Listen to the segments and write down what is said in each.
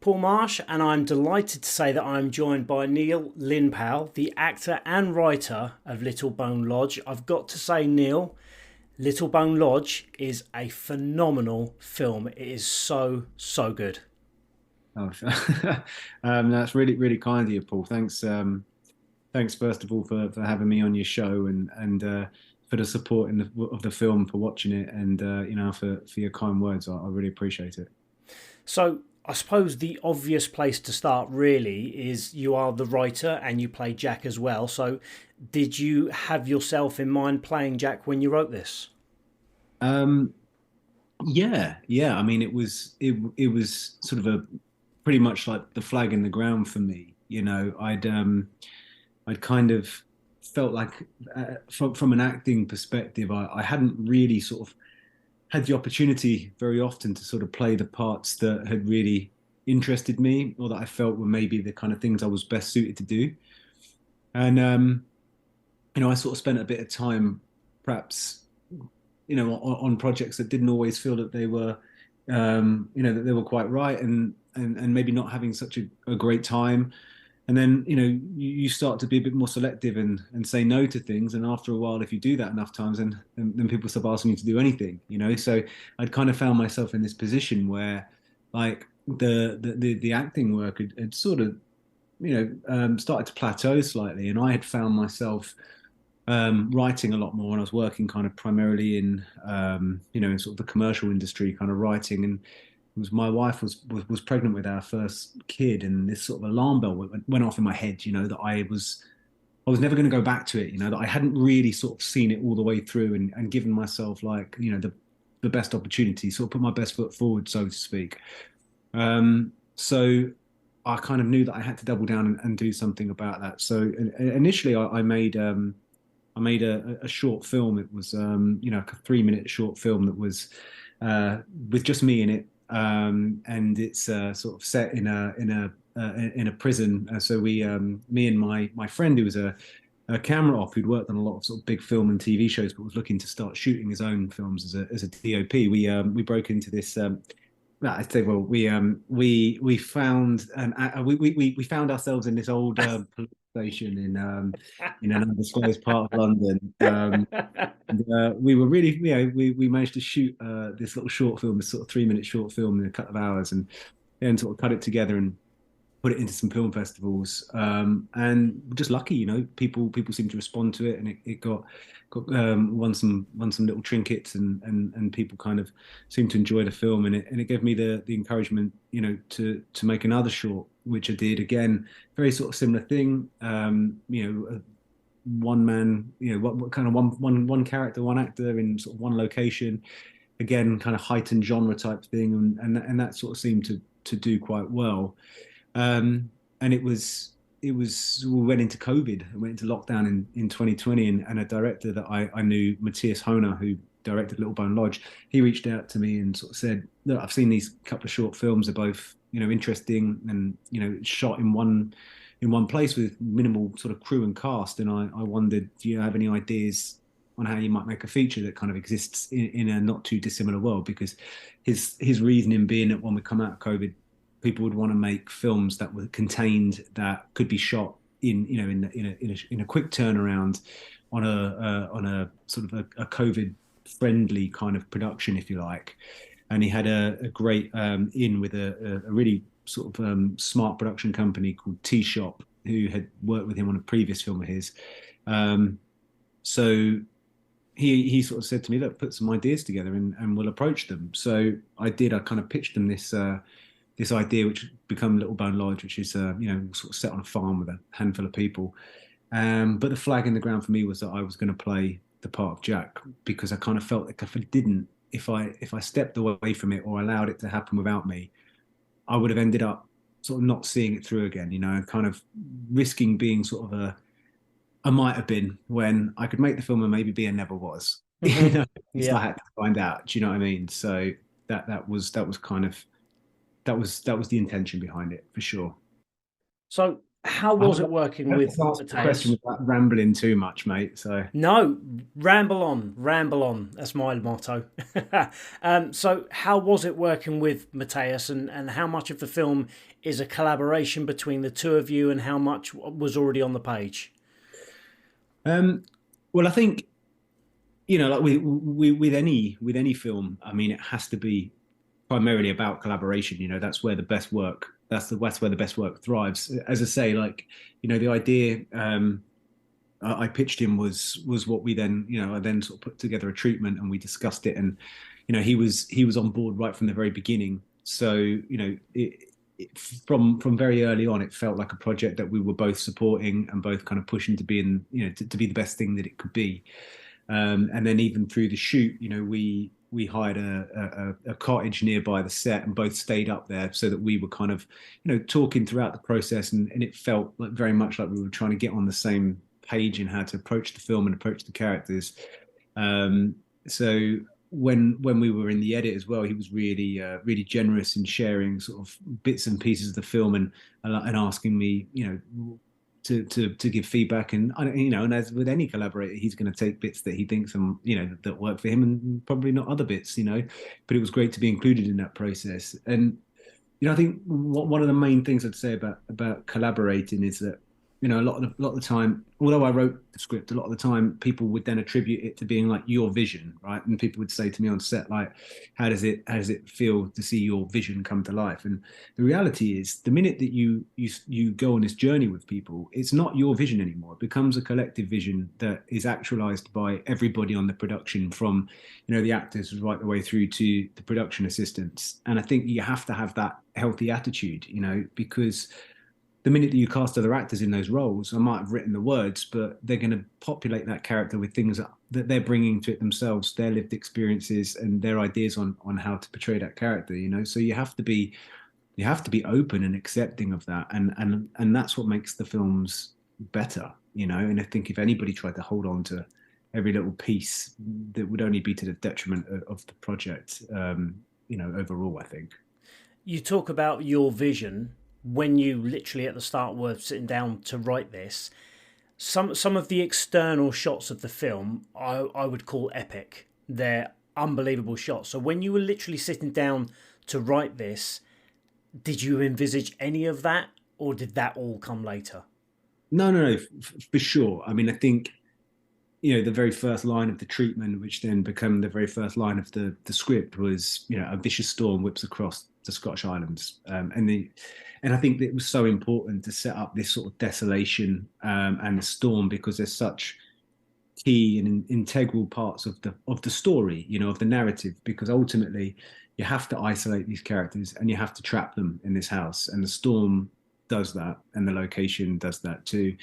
Paul Marsh, and I'm delighted to say that I'm joined by Neil Linpow, the actor and writer of Little Bone Lodge. I've got to say, Neil, Little Bone Lodge is a phenomenal film. It is so good. Oh, that's really, really kind of you, Paul. Thanks, thanks first of all for having me on your show and for the support of the film, for watching it, and for your kind words. I really appreciate it. So, I suppose the obvious place to start really is you are the writer and you play Jack as well. So, did you have yourself in mind playing Jack when you wrote this? Um, yeah, yeah. I mean, it was sort of a pretty much like the flag in the ground for me. I'd kind of felt like from an acting perspective, I hadn't really sort of had the opportunity very often to sort of play the parts that had really interested me or that I felt were maybe the kind of things I was best suited to do. And I sort of spent a bit of time perhaps on projects that didn't always feel that they were that they were quite right, and maybe not having such a great time. And then you start to be a bit more selective and say no to things, and after a while, if you do that enough times, then people stop asking you to do anything. So I'd kind of found myself in this position where, like, the acting work had sort of started to plateau slightly, and I had found myself writing a lot more, and I was working kind of primarily in sort of the commercial industry, kind of writing. And it was my wife was pregnant with our first kid, and this sort of alarm bell went off in my head, that I was never going to go back to it, that I hadn't really sort of seen it all the way through, and given myself, like, the best opportunity, sort of put my best foot forward, so to speak. So I kind of knew that I had to double down and do something about that. So initially, I made a short film. It was a 3 minute short film that was with just me in it, and it's sort of set in a prison. So me and my friend, who was a camera op who'd worked on a lot of sort of big film and TV shows, but was looking to start shooting his own films as a DOP. We broke into this. I say, well, we found we found ourselves in this old police station in an undisclosed part of London. And we were really, we managed to shoot this little short film, this sort of 3 minute short film in a couple of hours, and sort of cut it together and put it into some film festivals. And just lucky, people seem to respond to it, and it got won some little trinkets, and people kind of seem to enjoy the film, and it gave me the encouragement, to make another short, which I did again, very sort of similar thing. One man, what kind of one character, one actor in sort of one location, again, kind of heightened genre type thing, and that sort of seemed to do quite well. Um, and it was we went into COVID, and went into lockdown in 2020, and a director that I knew, Matthias Hoene, who directed Little Bone Lodge, he reached out to me and sort of said, look, I've seen these couple of short films. They're both, interesting, and, shot in one place with minimal sort of crew and cast. And I wondered, do you have any ideas on how you might make a feature that kind of exists in a not too dissimilar world? Because his reasoning being that when we come out of COVID, people would want to make films that were contained, that could be shot in a quick turnaround, on a sort of a COVID friendly kind of production, if you like. And he had a great in with a really sort of smart production company called T Shop, who had worked with him on a previous film of his. Um, so he sort of said to me, look, put some ideas together, and we'll approach them. So I did. I kind of pitched them this idea, which become Little Bone Lodge, which is sort of set on a farm with a handful of people. But the flag in the ground for me was that I was going to play the part of Jack, because I kind of felt like if I stepped away from it or allowed it to happen without me, I would have ended up sort of not seeing it through again, and kind of risking being sort of a might have been, when I could make the film and maybe be a never was. Hmm. At least I Yeah. had to find out. Do you know what I mean? So that was kind of that was the intention behind it, for sure. So How I was hope it working I hope with to answer the question Matthias? without rambling too much, mate. So, No, ramble on, ramble on. That's my motto. So, how was it working with Matthias, and how much of the film is a collaboration between the two of you, and how much was already on the page? um, well, I think like with any film, I mean, it has to be primarily about collaboration. That's where the best work. That's where the best work thrives. As I say, like the idea I pitched him was what we then I then sort of put together a treatment and we discussed it, and he was on board right from the very beginning. So from very early on, it felt like a project that we were both supporting and both kind of pushing to be in to be the best thing that it could be. And then even through the shoot, we hired a cottage nearby the set and both stayed up there so that we were kind of talking throughout the process, and it felt like very much like we were trying to get on the same page in how to approach the film and approach the characters. Um, so when we were in the edit as well, he was really generous in sharing sort of bits and pieces of the film, and asking me to give feedback. And and as with any collaborator, he's going to take bits that he thinks that work for him, and probably not other bits. But it was great to be included in that process. And I think one of the main things I'd say about collaborating is that a lot of the time, although I wrote the script, a lot of the time people would then attribute it to being like your vision, right? And people would say to me on set, like, how does it feel to see your vision come to life? And the reality is, the minute that you go on this journey with people, it's not your vision anymore. It becomes a collective vision that is actualized by everybody on the production, from the actors right the way through to the production assistants. And I think you have to have that healthy attitude, because the minute that you cast other actors in those roles, I might have written the words, but they're going to populate that character with things that they're bringing to it themselves, their lived experiences and their ideas on how to portray that character. So you have to be open and accepting of that, and that's what makes the films better. And I think if anybody tried to hold on to every little piece, that would only be to the detriment of the project. Overall, I think. You talk about your vision when you literally at the start were sitting down to write this. Some of the external shots of the film I would call epic. They're unbelievable shots. So when you were literally sitting down to write this, did you envisage any of that, or did that all come later? No, no, no, for sure. I mean, I think the very first line of the treatment, which then became the very first line of the script, was a vicious storm whips across the Scottish Islands, and I think that it was so important to set up this sort of desolation and the storm, because they're such key and integral parts of the story, of the narrative, because ultimately you have to isolate these characters and you have to trap them in this house, and the storm does that, and the location does that too.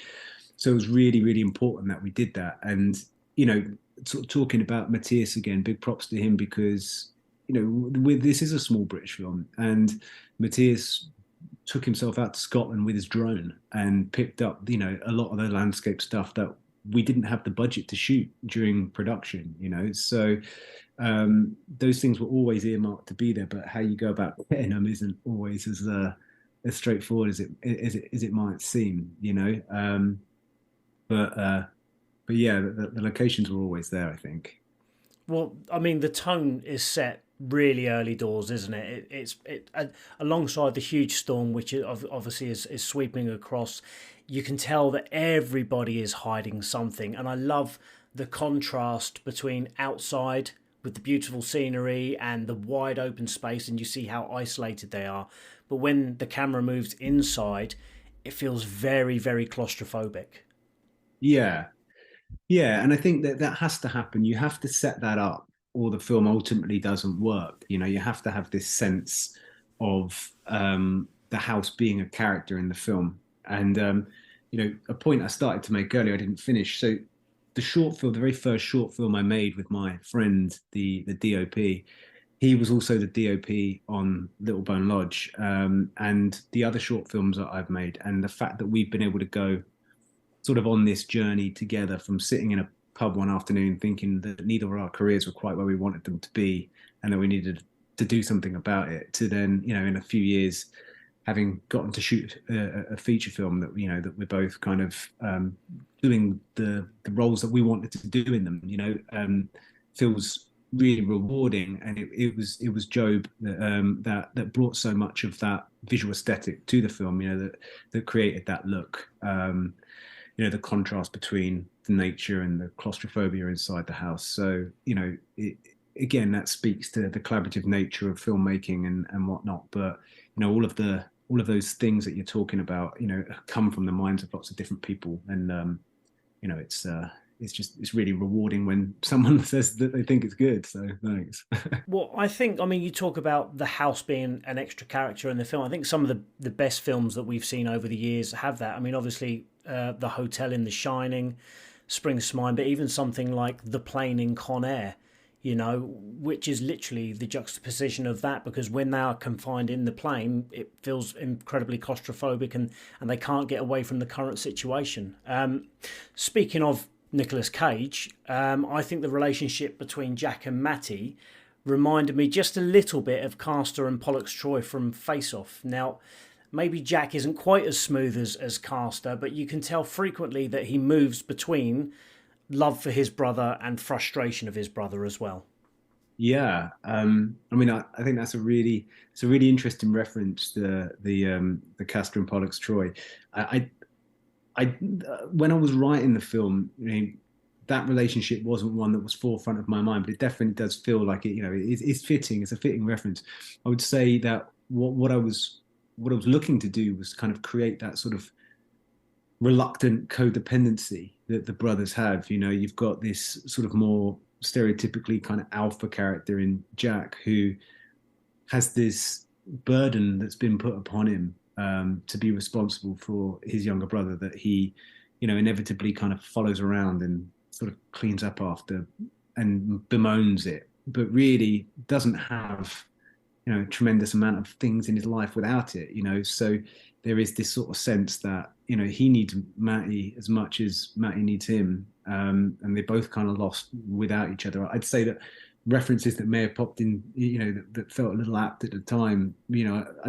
So it was really, really important that we did that. And, sort of talking about Matthias again, big props to him, because, this is a small British film, and Matthias took himself out to Scotland with his drone and picked up, a lot of the landscape stuff that we didn't have the budget to shoot during production. So those things were always earmarked to be there, but how you go about getting them isn't always as straightforward as it might seem. But but yeah, the locations were always there, I think. Well, I mean, the tone is set really early doors, isn't it? Alongside the huge storm, which obviously is sweeping across. You can tell that everybody is hiding something, and I love the contrast between outside with the beautiful scenery and the wide open space, and you see how isolated they are. But when the camera moves inside, it feels very, very claustrophobic. Yeah, yeah, and I think that has to happen. You have to set that up, or the film ultimately doesn't work. You have to have this sense of the house being a character in the film. And a point I started to make earlier, I didn't finish. So the short film, the very first short film I made with my friend, the DOP, he was also the DOP on Little Bone Lodge, and the other short films that I've made. And the fact that we've been able to go sort of on this journey together, from sitting in a pub one afternoon thinking that neither of our careers were quite where we wanted them to be, and that we needed to do something about it, to then, in a few years, having gotten to shoot a feature film that that we're both kind of doing the roles that we wanted to do in them. Feels really rewarding, and it was Job that brought so much of that visual aesthetic to the film. That created that look. The contrast between the nature and the claustrophobia inside the house. So again, that speaks to the collaborative nature of filmmaking and whatnot. But all of those things that you're talking about, come from the minds of lots of different people, and it's really rewarding when someone says that they think it's good. So thanks. Well, I mean, you talk about the house being an extra character in the film. I think some of the best films that we've seen over the years have that. I mean, obviously, the hotel in The Shining springs to mind, but even something like The Plane in Con Air, which is literally the juxtaposition of that, because when they are confined in the plane, it feels incredibly claustrophobic, and they can't get away from the current situation. Speaking of Nicolas Cage, I think the relationship between Jack and Matty reminded me just a little bit of Castor and Pollux Troy from Face Off. Now, maybe Jack isn't quite as smooth as Castor, but you can tell frequently that he moves between love for his brother and frustration of his brother as well. Yeah, I mean, I think it's a really interesting reference, the Castor and Pollux Troy. I when I was writing the film, that relationship wasn't one that was forefront of my mind, but it definitely does feel like it's fitting. It's a fitting reference. I would say that what I was looking to do was kind of create that sort of reluctant codependency that the brothers have. You've got this sort of more stereotypically kind of alpha character in Jack, who has this burden that's been put upon him, to be responsible for his younger brother, that he, inevitably kind of follows around and sort of cleans up after and bemoans it, but really doesn't have, a tremendous amount of things in his life without it. So there is this sort of sense that, he needs Matty as much as Matty needs him. And they're both kind of lost without each other. I'd say that references that may have popped in, that felt a little apt at the time. I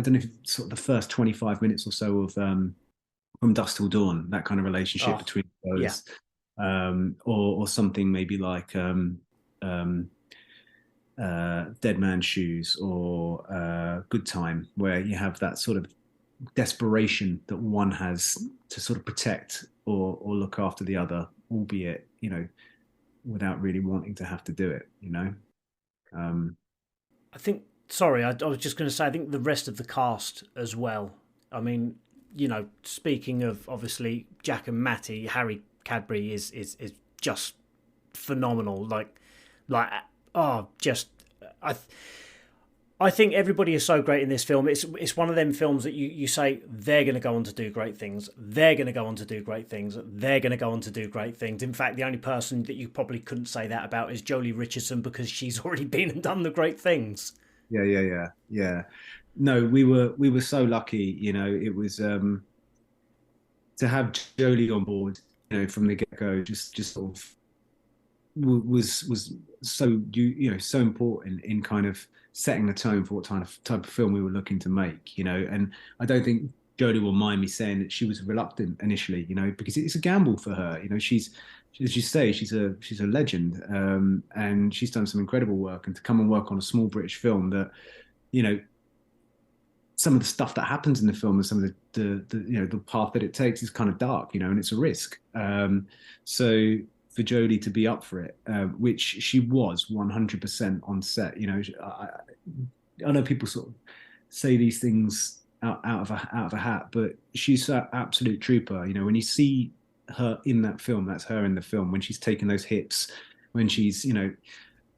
don't know if sort of the first 25 minutes or so of From Dusk Till Dawn, that kind of relationship Oh, between yeah. those, or something maybe like Dead Man's Shoes, or Good Time, where you have that sort of desperation that one has to sort of protect or look after the other, albeit without really wanting to have to do it. Um, I think, sorry, I was just going to say, I think the rest of the cast as well. I mean, speaking of obviously Jack and Matty, Harry Cadbury is just phenomenal. Just I I think everybody is so great in this film. It's one of them films that you say they're going to go on to do great things. They're going to go on to do great things. They're going to go on to do great things. In fact, the only person that you probably couldn't say that about is Joely Richardson, because she's already been and done the great things. yeah. No, we were so lucky. It was to have Jolie on board. From the get go, just sort of was so so important in kind of setting the tone for what type of film we were looking to make. And I don't think Jodie will mind me saying that she was reluctant initially, because it's a gamble for her. She's, as you say, she's a legend, and she's done some incredible work. And to come and work on a small British film that, you know, some of the stuff that happens in the film and some of the path that it takes is kind of dark, and it's a risk. So for Jodie to be up for it, which she was 100% on set. I know people sort of say these things out of a hat, but she's an absolute trooper. When you see her in that film, that's her in the film. When she's taking those hits, when she's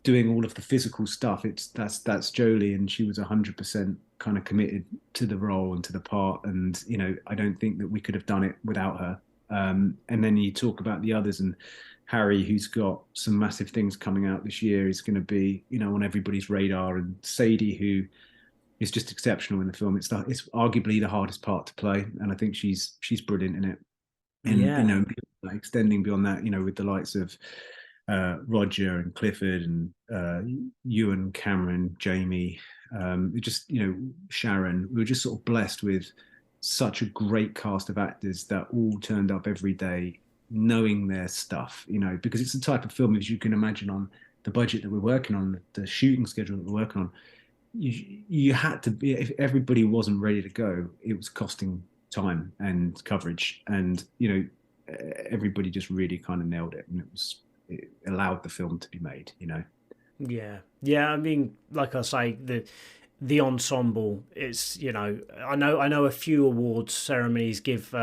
doing all of the physical stuff, that's Jolie, and she was 100% kind of committed to the role and to the part. And I don't think that we could have done it without her. And then you talk about the others, and Harry, who's got some massive things coming out this year, is going to be on everybody's radar, and Sadie, who is just exceptional in the film. It's arguably the hardest part to play, and I think she's brilliant in it. And Yeah. extending beyond that, with the likes of Roger and Clifford and Ewan, Cameron, Jamie, It just, Sharon, we were just sort of blessed with such a great cast of actors that all turned up every day knowing their stuff, because it's the type of film, as you can imagine, on the budget that we're working on, the shooting schedule that we're working on, you had to be, if everybody wasn't ready to go, it was costing time and coverage. And, everybody just really kind of nailed it. And it allowed the film to be made. Yeah, yeah. I mean, like I say, the ensemble. It's I know a few awards ceremonies give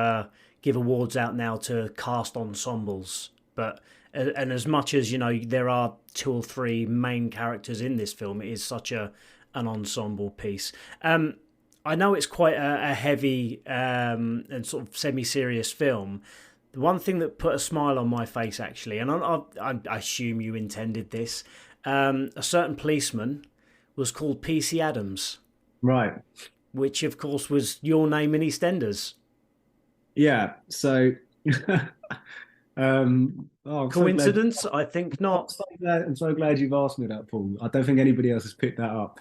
awards out now to cast ensembles, but and as much as there are two or three main characters in this film, it is such an ensemble piece. I know it's quite a heavy and sort of semi-serious film. The one thing that put a smile on my face, actually, and I assume you intended this, a certain policeman was called PC Adams, Right. which of course was your name in EastEnders. Yeah. So, I'm so glad. Coincidence? I think not. I'm so glad you've asked me that, Paul. I don't think anybody else has picked that up.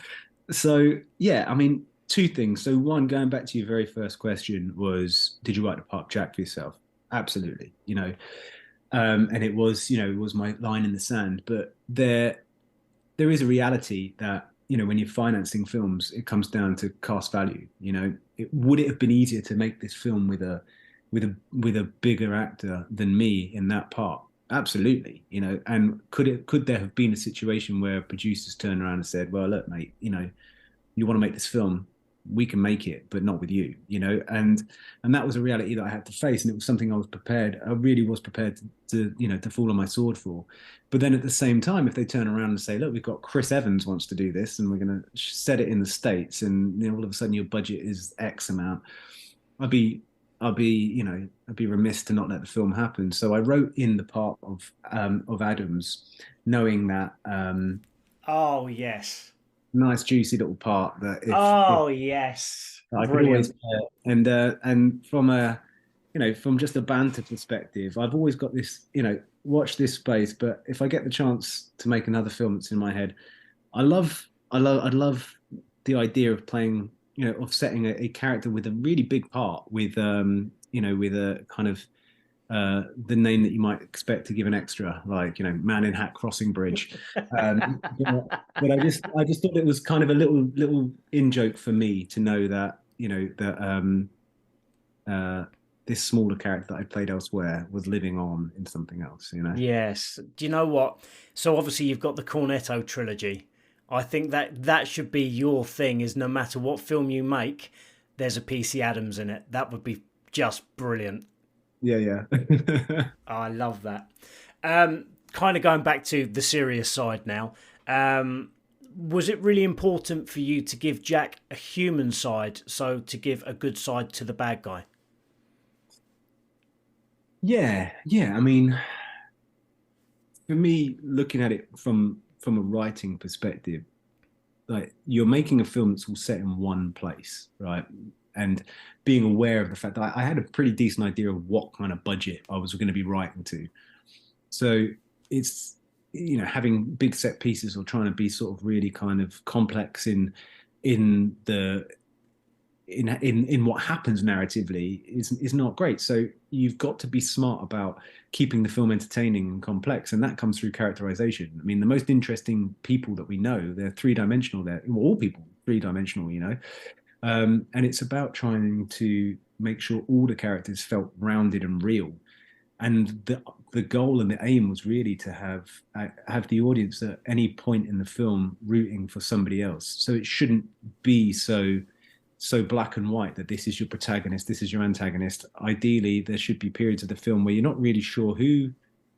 So, yeah, I mean, two things. So, one, going back to your very first question was, did you write the part Jack for yourself? Absolutely. And it was my line in the sand. But there is a reality that when you're financing films, it comes down to cast value. Would it have been easier to make this film with a bigger actor than me in that part? Absolutely. And could there have been a situation where producers turned around and said, well, look, mate, you want to make this film, we can make it, but not with you. And that was a reality that I had to face, and it was something I really was prepared to fall on my sword for. But then at the same time, if they turn around and say, look, we've got Chris Evans wants to do this, and we're going to set it in the States, and all of a sudden your budget is X amount, I'd be I'd be remiss to not let the film happen. So I wrote in the part of Adams, knowing that Oh yes. nice juicy little part that if Oh yes. I could always Brilliant. play it. And from just a banter perspective, I've always got this, watch this space. But if I get the chance to make another film that's in my head, I'd love the idea of playing, of setting a character with a really big part with a kind of the name that you might expect to give an extra, like Man in Hat Crossing Bridge. But I just thought it was kind of a little in joke for me to know that uh, this smaller character that I played elsewhere was living on in something else. Yes. Do you know what? So obviously you've got the Cornetto trilogy. I think that should be your thing. Is no matter what film you make, there's a PC Adams in it. That would be just brilliant. Yeah, yeah. I love that. Kind of going back to the serious side now. Was it really important for you to give Jack a human side, so to give a good side to the bad guy? Yeah, yeah. I mean, for me, looking at it from a writing perspective, like you're making a film that's all set in one place, right? And being aware of the fact that I had a pretty decent idea of what kind of budget I was going to be writing to. So it's having big set pieces or trying to be sort of really kind of complex in the in what happens narratively is not great. So you've got to be smart about keeping the film entertaining and complex, and that comes through characterization. I mean, the most interesting people that we know, they're three-dimensional. They're all people three-dimensional. And it's about trying to make sure all the characters felt rounded and real. And the goal and the aim was really to have the audience at any point in the film rooting for somebody else. So it shouldn't be so black and white that this is your protagonist, this is your antagonist. Ideally, there should be periods of the film where you're not really sure who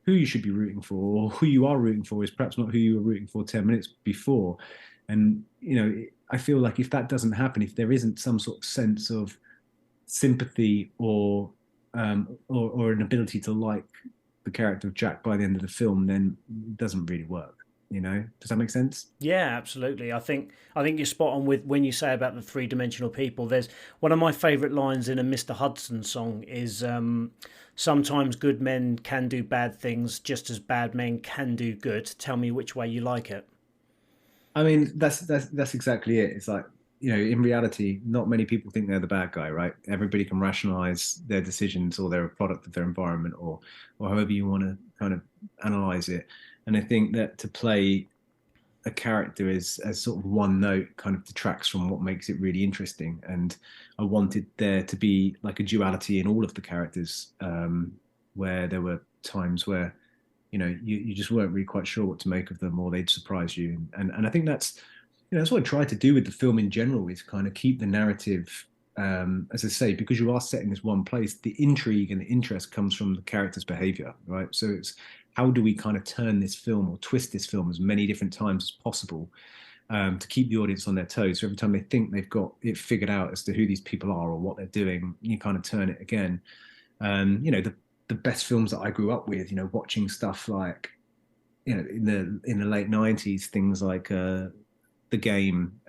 you should be rooting for, or who you are rooting for is perhaps not who you were rooting for 10 minutes before. And I feel like if that doesn't happen, if there isn't some sort of sense of sympathy or an ability to like the character of Jack by the end of the film, then it doesn't really work. Does that make sense? Yeah, absolutely. I think you're spot on with when you say about the three-dimensional people. There's one of my favourite lines in a Mr. Hudson song is sometimes good men can do bad things just as bad men can do good. Tell me which way you like it. I mean, that's exactly it. It's like, in reality, not many people think they're the bad guy, right? Everybody can rationalize their decisions, or they're a product of their environment, or however you want to kind of analyze it. And I think that to play a character is as sort of one note kind of detracts from what makes it really interesting. And I wanted there to be like a duality in all of the characters, where there were times where you just weren't really quite sure what to make of them, or they'd surprise you. And I think that's what I tried to do with the film in general, is kind of keep the narrative, as I say, because you are set in this one place, the intrigue and the interest comes from the character's behavior, right? So it's how do we kind of turn this film or twist this film as many different times as possible, to keep the audience on their toes. So every time they think they've got it figured out as to who these people are or what they're doing, you kind of turn it again. The best films that I grew up with, watching stuff like, in the late 90s, things like The Game,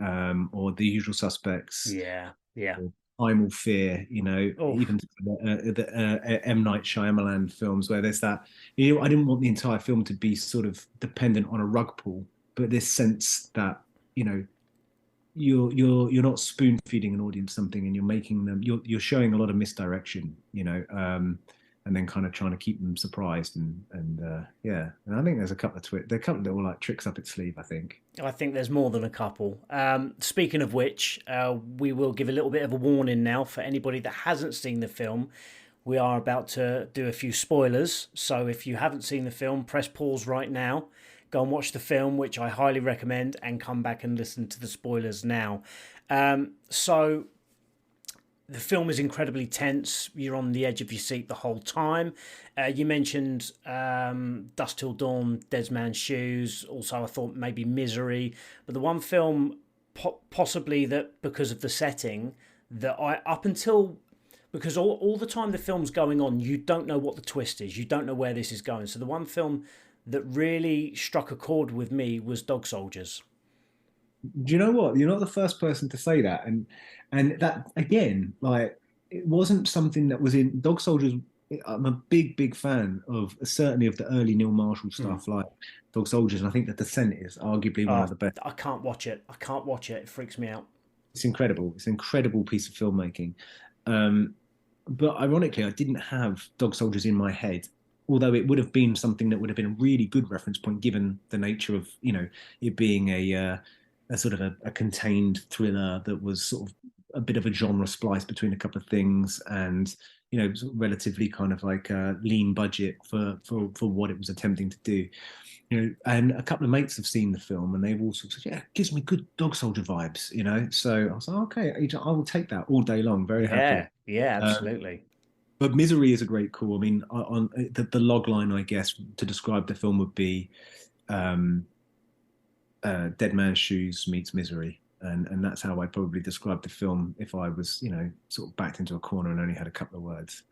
or The Usual Suspects, Yeah, yeah. or Primal Fear, Oh, even the M. Night Shyamalan films, where there's that, I didn't want the entire film to be sort of dependent on a rug pull, but this sense that, you know, you're not spoon feeding an audience something, and you're showing a lot of misdirection, and then kind of trying to keep them surprised, and yeah. And I think there's there are a couple of little like tricks up its sleeve, I think. I think there's more than a couple. Speaking of which, we will give a little bit of a warning now for anybody that hasn't seen the film. We are about to do a few spoilers, so if you haven't seen the film, press pause right now, go and watch the film, which I highly recommend, and come back and listen to the spoilers now. So the film is incredibly tense. You're on the edge of your seat the whole time. You mentioned Dust Till Dawn, Dead Man's Shoes. Also, I thought maybe Misery. But the one film, possibly that because of the setting, that I, up until, because all the time the film's going on, you don't know what the twist is. You don't know where this is going. So the one film that really struck a chord with me was Dog Soldiers. Do you know what? You're not the first person to say that, and that again, like, it wasn't something that was in Dog Soldiers. I'm a big fan of certainly of the early Neil Marshall Mm. stuff, like Dog Soldiers, and I think that Descent is arguably one Oh, of the best. I can't watch it. I can't watch it. It freaks me out. It's incredible. It's an incredible piece of filmmaking. Um, but ironically, I didn't have Dog Soldiers in my head, although it would have been something that would have been a really good reference point, given the nature of it being a sort of a contained thriller that was sort of a bit of a genre splice between a couple of things, and sort of relatively kind of like a lean budget for what it was attempting to do. And a couple of mates have seen the film, and they've all sort of said, "Yeah, it gives me good Dog Soldier vibes." So I was like, "Okay, I will take that all day long, very happily." Yeah, yeah, Um, absolutely. but Misery is a great call. I mean, on the log line, I guess, to describe the film would be, um, Dead Man's Shoes meets Misery. And that's how I probably describe the film if I was, sort of backed into a corner and only had a couple of words.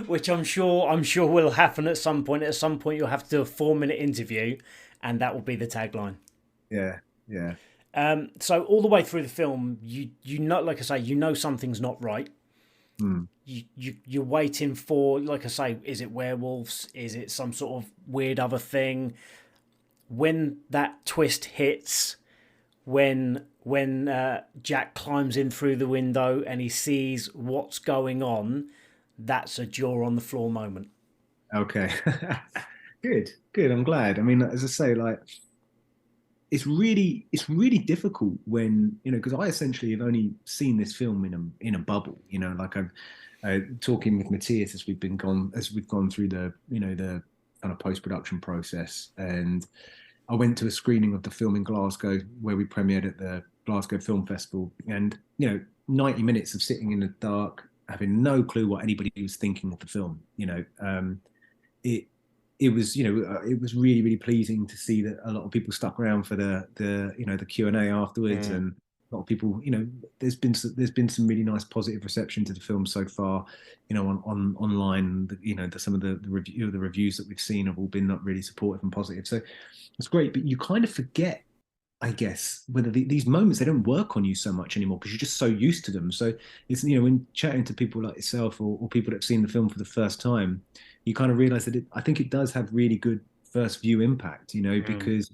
Which I'm sure will happen at some point. At some point, you'll have to do a 4 minute interview, and that will be the tagline. Yeah, yeah. So all the way through the film, you know, like I say, you know something's not right. Mm. You're waiting for, like I say, is it werewolves? Is it some sort of weird other thing? When that twist hits, when Jack climbs in through the window and he sees what's going on, that's a jaw on the floor moment. Okay. Good, good. I'm glad. I mean, as I say, like, it's really difficult when because I essentially have only seen this film in a bubble. Like I've talking with Matthias as we've gone through the kind of post production process, and I went to a screening of the film in Glasgow where we premiered at the Glasgow Film Festival, and 90 minutes of sitting in the dark, having no clue what anybody was thinking of the film. It it was it was really pleasing to see that a lot of people stuck around for the Q&A afterwards, Mm. and a lot of people, there's been some really nice positive reception to the film so far, on online. Some of the reviews that we've seen have all been not really supportive and positive, so it's great. But you kind of forget, I guess, whether these moments, they don't work on you so much anymore because you're just so used to them. So it's, when chatting to people like yourself, or people that have seen the film for the first time, you kind of realize that I think it does have really good first view impact, Mm. because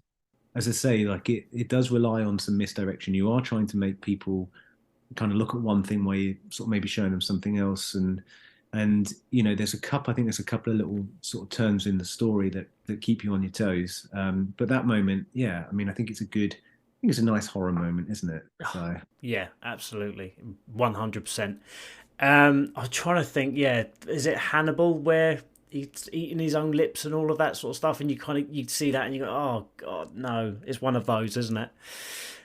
as I say, like it does rely on some misdirection. You are trying to make people kind of look at one thing while you sort of maybe showing them something else, and I think there's a couple of little sort of turns in the story that keep you on your toes. But that moment, yeah, I mean, I think it's a nice horror moment, isn't it? So Yeah, absolutely, 100%. I'm trying to think. Yeah, is it Hannibal where he's eating his own lips and all of that sort of stuff, and you see that and you go, oh god, no, it's one of those, isn't it?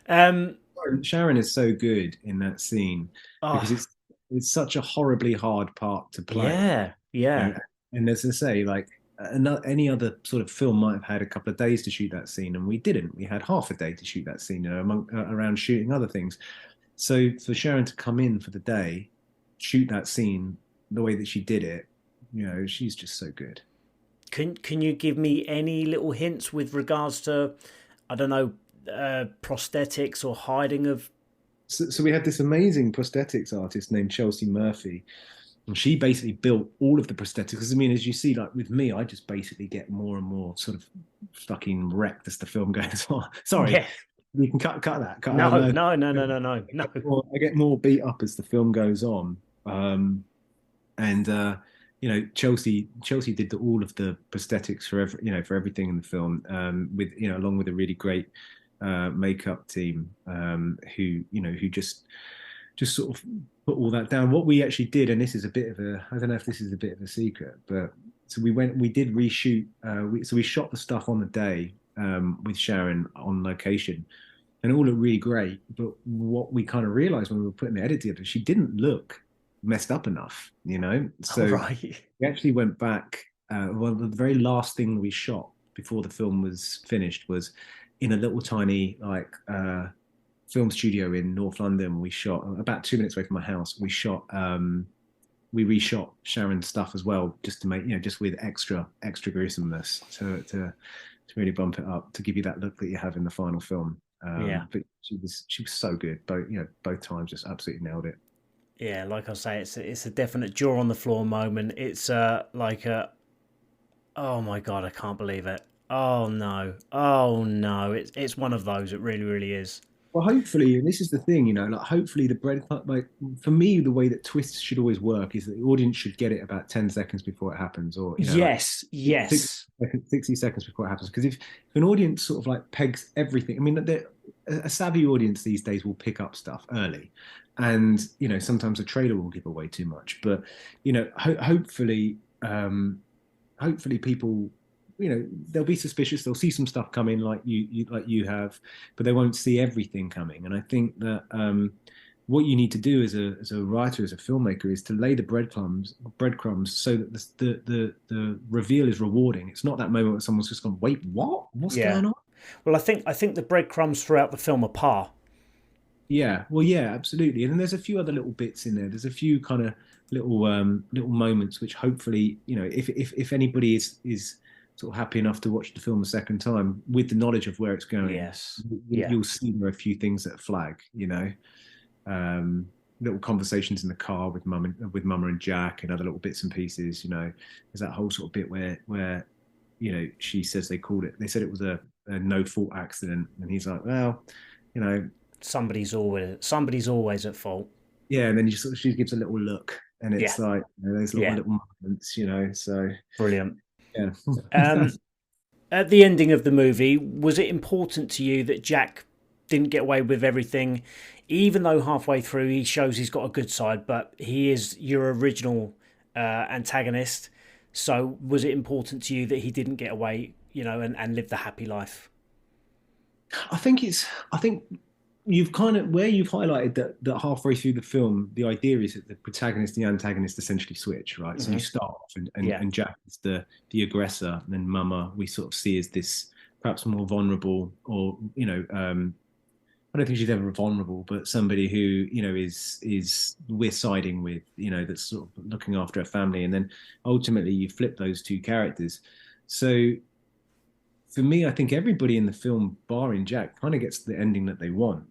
Um, Sharon is so good in that scene because oh it's such a horribly hard part to play. yeah, yeah, And as I say, like any other sort of film might have had a couple of days to shoot that scene, and we didn't. We had half a day to shoot that scene, around shooting other things. So for Sharon to come in for the day, shoot that scene the way that she did it, she's just so good. can you give me any little hints with regards to, I don't know, prosthetics or hiding of? So we had this amazing prosthetics artist named Chelsea Murphy, and she basically built all of the prosthetics. Because I mean, as you see, like with me, I just basically get more and more sort of fucking wrecked as the film goes on. Sorry, Yeah, you can cut that. no, No. no, no, no, no, no, no. I get more beat up as the film goes on. And Chelsea did all of the prosthetics for for everything in the film, with along with a really great makeup team, who just sort of put all that down. What we actually did, and this is a bit of a, I don't know if this is a bit of a secret, but so we did reshoot. So we shot the stuff on the day, with Sharon on location, and it all looked really great. But what we kind of realized when we were putting the edit together, she didn't look messed up enough. All So right. we actually went back. Well, the very last thing we shot before the film was finished was in a little tiny film studio in North London. We shot about 2 minutes away from my house. We reshot Sharon's stuff as well, just to make just with extra gruesomeness to really bump it up to give you that look that you have in the final film. Yeah. But she was so good. Both times, just absolutely nailed it. Yeah, like I say, it's a definite jaw on the floor moment. It's like a, oh my god, I can't believe it. Oh no, oh no, it's one of those. It really, really is. Well, hopefully, and this is the thing, like hopefully the bread, like for me, the way that twists should always work is that the audience should get it about 10 seconds before it happens, or like Yes, yes, 60 seconds before it happens. Because if an audience sort of like pegs everything, I mean, a savvy audience these days will pick up stuff early, and sometimes a trailer will give away too much. But hopefully, hopefully people, they'll be suspicious. They'll see some stuff coming like you have, but they won't see everything coming. And I think that what you need to do as a writer, as a filmmaker, is to lay the breadcrumbs so that the reveal is rewarding. It's not that moment where someone's just gone, wait, what's yeah. going on? Well, I think the breadcrumbs throughout the film are par. Yeah, well, yeah, absolutely. And then there's a few other little bits in there. There's a few kind of little moments which hopefully, if anybody is sort of happy enough to watch the film a second time with the knowledge of where it's going, Yes, yeah, you'll see there are a few things that flag. Little conversations in the car with Mama and Jack, and other little bits and pieces. There's that whole sort of bit where she says they said it was a no fault accident, and he's like, well, you know somebody's always at fault. yeah, and then she gives a little look, and Yeah, it's like those yeah, little moments. So brilliant. yeah. Um, at the ending of the movie, was it important to you that Jack didn't get away with everything, even though halfway through he shows he's got a good side, but he is your original antagonist? So was it important to you that he didn't get away, and live the happy life? I think you've kind of where you've highlighted that halfway through the film, the idea is that the protagonist and the antagonist essentially switch, right? So you Hmm. start off Yeah, and Jack is the aggressor, and then Mama we sort of see as this perhaps more vulnerable, or I don't think she's ever vulnerable, but somebody who is we're siding with, that's sort of looking after her family, and then ultimately you flip those two characters. So for me, I think everybody in the film, barring Jack, kind of gets the ending that they want.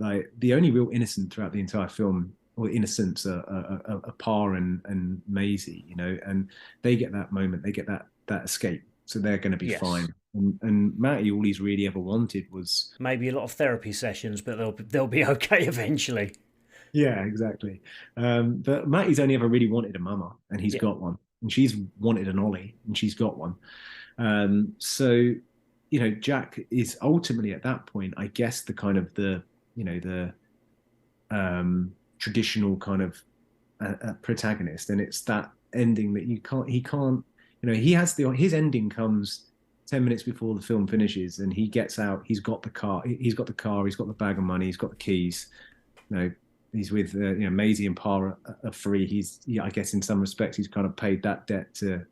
Like the only real innocent throughout the entire film, or innocents, are Par and Maisie. And they get that moment, they get that escape, so they're going to be yes, fine. And Matty, all he's really ever wanted was, Maybe a lot of therapy sessions, but they'll be okay eventually. yeah, exactly. But Matty's only ever really wanted a mama, and he's Yeah. got one. And she's wanted an Ollie, and she's got one. So, Jack is ultimately at that point, I guess, the kind of the traditional kind of protagonist, and it's that ending that he can't, he has his ending comes 10 minutes before the film finishes, and he gets out, he's got the bag of money, he's got the keys, you know, he's with, Maisie and Pa are free. I guess in some respects, he's kind of paid that debt to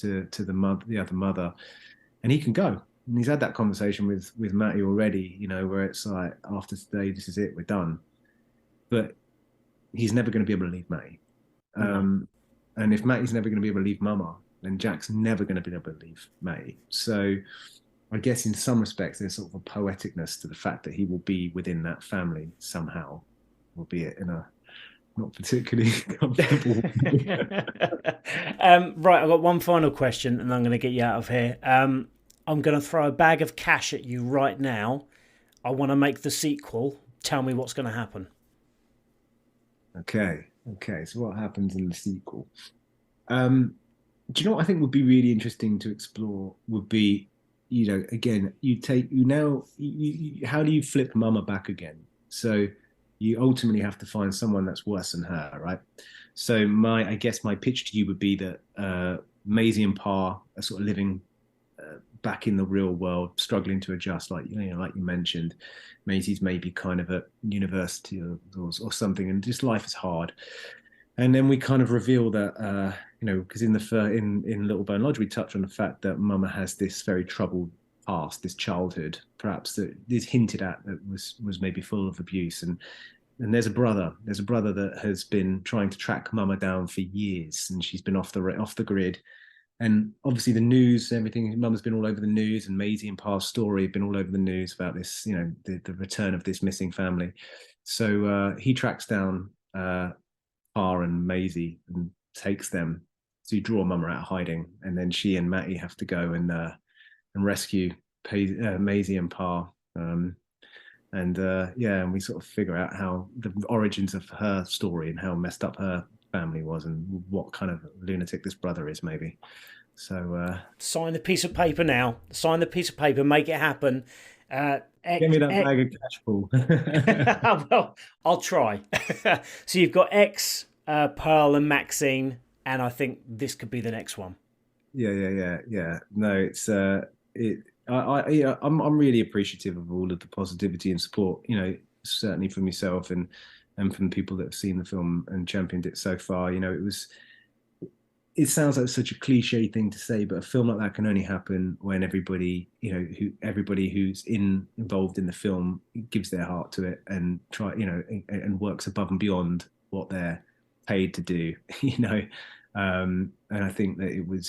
the other mother, and he can go. And he's had that conversation with Matty already, where it's like, after today, this is it, we're done. But he's never going to be able to leave Matty. No. And if Matty's never going to be able to leave Mama, then Jack's never going to be able to leave Matty. So I guess in some respects, there's sort of a poeticness to the fact that he will be within that family somehow, albeit in a not particularly comfortable way. Right, I've got one final question, and I'm going to get you out of here. I'm going to throw a bag of cash at you right now. I want to make the sequel. Tell me what's going to happen. Okay. Okay. So what happens in the sequel? Do you know what I think would be really interesting to explore would be, again, how do you flip Mama back again? So you ultimately have to find someone that's worse than her, right? So I guess my pitch to you would be that Maisie and Pa are sort of living back in the real world, struggling to adjust, like like you mentioned. Maisie's maybe kind of at university or something, and just life is hard. And then we kind of reveal that, because in Little Bone Lodge we touch on the fact that Mama has this very troubled past, this childhood, perhaps that is hinted at, that was maybe full of abuse. And there's a brother. There's a brother that has been trying to track Mama down for years, and she's been off the grid. And obviously the news, everything, Mum's been all over the news, and Maisie and Pa's story have been all over the news about this, the return of this missing family. So he tracks down Pa and Maisie and takes them to draw Mama out of hiding, and then she and Matty have to go and rescue Maisie and Pa. And we sort of figure out how the origins of her story and how messed up her family was, and what kind of lunatic this brother is, maybe. So Sign the piece of paper now. Sign the piece of paper. Make it happen. give me that bag of cash, Paul. Well, I'll try. So you've got X, Pearl, and Maxine, and I think this could be the next one. Yeah. No, it's it. I'm really appreciative of all of the positivity and support. Certainly from yourself and from people that have seen the film and championed it so far. It sounds like such a cliche thing to say, but a film like that can only happen when everybody who's involved in the film gives their heart to it and and works above and beyond what they're paid to do. And I think that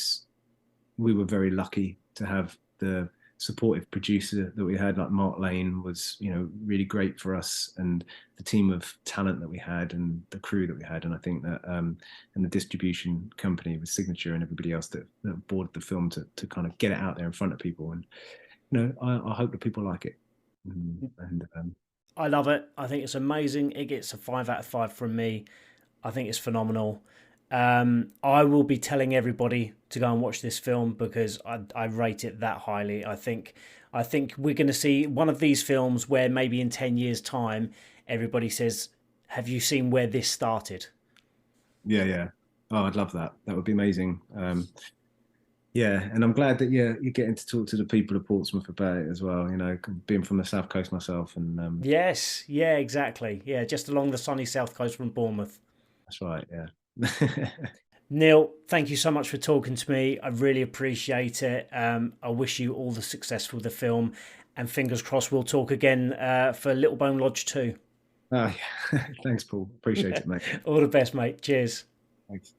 we were very lucky to have the supportive producer that we had, like Mark Lane was, really great for us, and the team of talent that we had and the crew that we had. And I think that, and the distribution company with Signature and everybody else that boarded the film to kind of get it out there in front of people. And, I hope that people like it. And I love it. I think it's amazing. It gets a 5 out of 5 from me. I think it's phenomenal. I will be telling everybody to go and watch this film because I rate it that highly. I think we're going to see one of these films where maybe in 10 years' time, everybody says, "Have you seen where this started?" yeah. Oh, I'd love that. That would be amazing. Yeah, and I'm glad that you're getting to talk to the people of Portsmouth about it as well. Being from the South Coast myself, and Yes, yeah, exactly. Yeah, just along the sunny south coast from Bournemouth. that's right. Yeah. Neil, thank you so much for talking to me. I really appreciate it. I wish you all the success with the film, and fingers crossed we'll talk again for Little Bone Lodge 2. Oh, yeah. Thanks, Paul. Appreciate it, mate. All the best, mate. Cheers. Thanks.